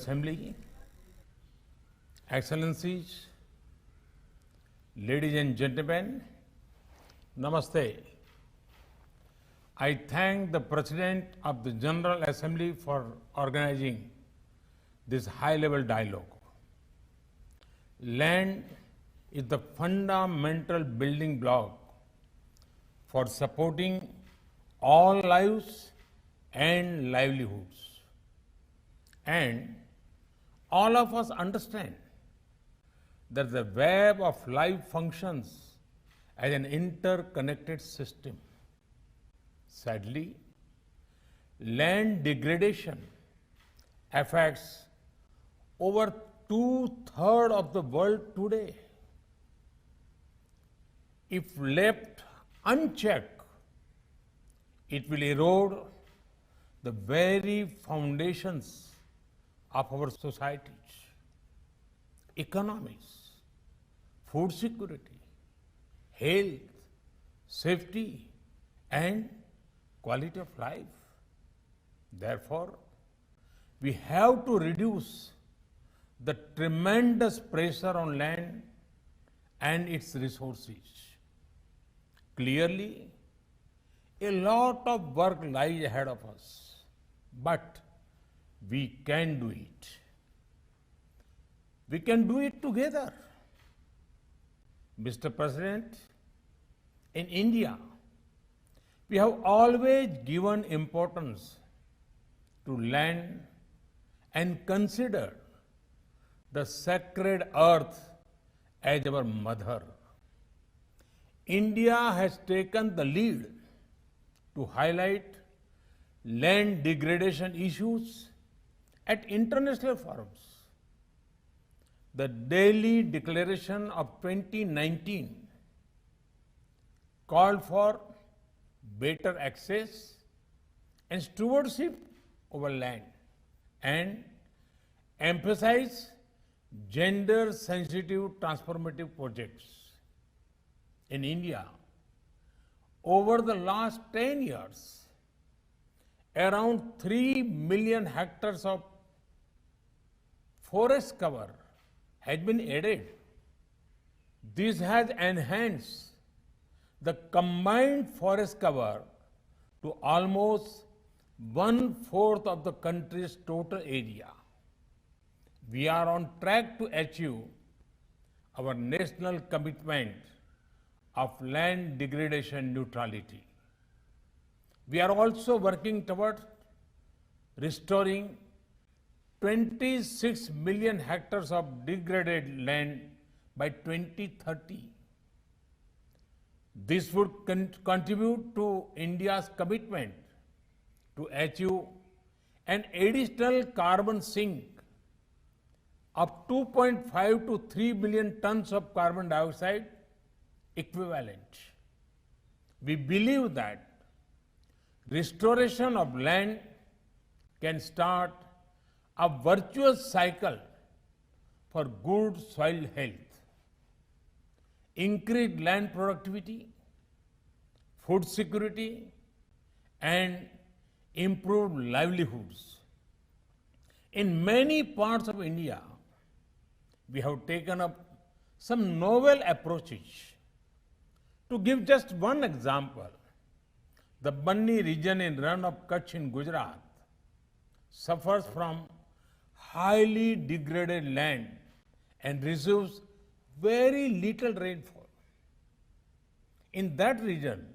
Assembly, Excellencies, ladies and gentlemen, Namaste. I thank the President of the General Assembly for organizing this high-level dialogue. Land is the fundamental building block for supporting all lives and livelihoods. And all of us understand that the web of life functions as an interconnected system. Sadly, land degradation affects over two-thirds of the world today. If left unchecked, it will erode the very foundations of our societies, economies, food security, health, safety, and quality of life. Therefore, we have to reduce the tremendous pressure on land and its resources. Clearly, a lot of work lies ahead of us, but we can do it. We can do it together. Mr. President, in India, we have always given importance to land and considered the sacred earth as our mother. India has taken the lead to highlight land degradation issues at international forums. The Delhi Declaration of 2019 called for better access and stewardship over land and emphasized gender-sensitive transformative projects. In India, over the last 10 years, around 3 million hectares of forest cover has been added. This has enhanced the combined forest cover to almost 1/4 of the country's total area. We are on track to achieve our national commitment of land degradation neutrality. We are also working toward restoring 26 million hectares of degraded land by 2030. This would contribute to India's commitment to achieve an additional carbon sink of 2.5 to 3 billion tons of carbon dioxide equivalent. We believe that restoration of land can start a virtuous cycle for good soil health, increased land productivity, food security, and improved livelihoods. In many parts of India, we have taken up some novel approaches. To give just one example, the Banni region in Rann of Kutch in Gujarat suffers from highly degraded land and receives very little rainfall. In that region,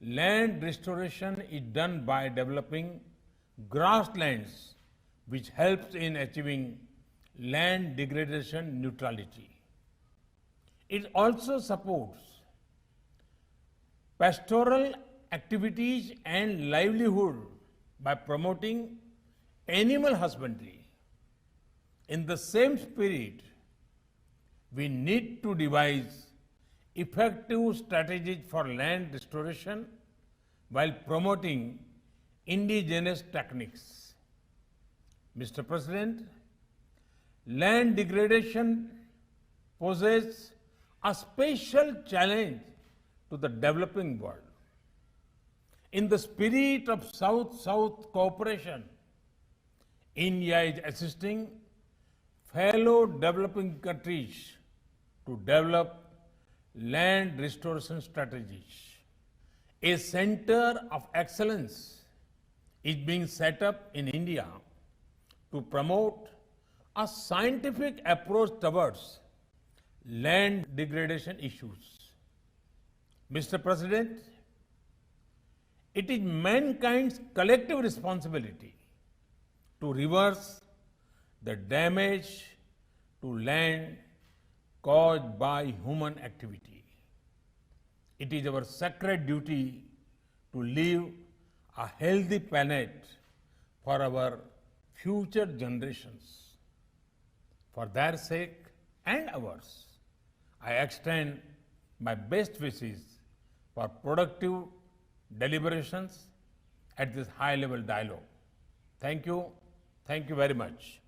land restoration is done by developing grasslands, which helps in achieving land degradation neutrality. It also supports pastoral activities and livelihood by promoting animal husbandry. In the same spirit, we need to devise effective strategies for land restoration while promoting indigenous techniques. Mr. President, land degradation poses a special challenge to the developing world. In the spirit of South-South cooperation, India is assisting fellow developing countries to develop land restoration strategies. A center of excellence is being set up in India to promote a scientific approach towards land degradation issues. Mr. President, it is mankind's collective responsibility to reverse the damage to land caused by human activity. It is our sacred duty to leave a healthy planet for our future generations. For their sake and ours, I extend my best wishes for productive deliberations at this high-level dialogue. Thank you. Thank you very much.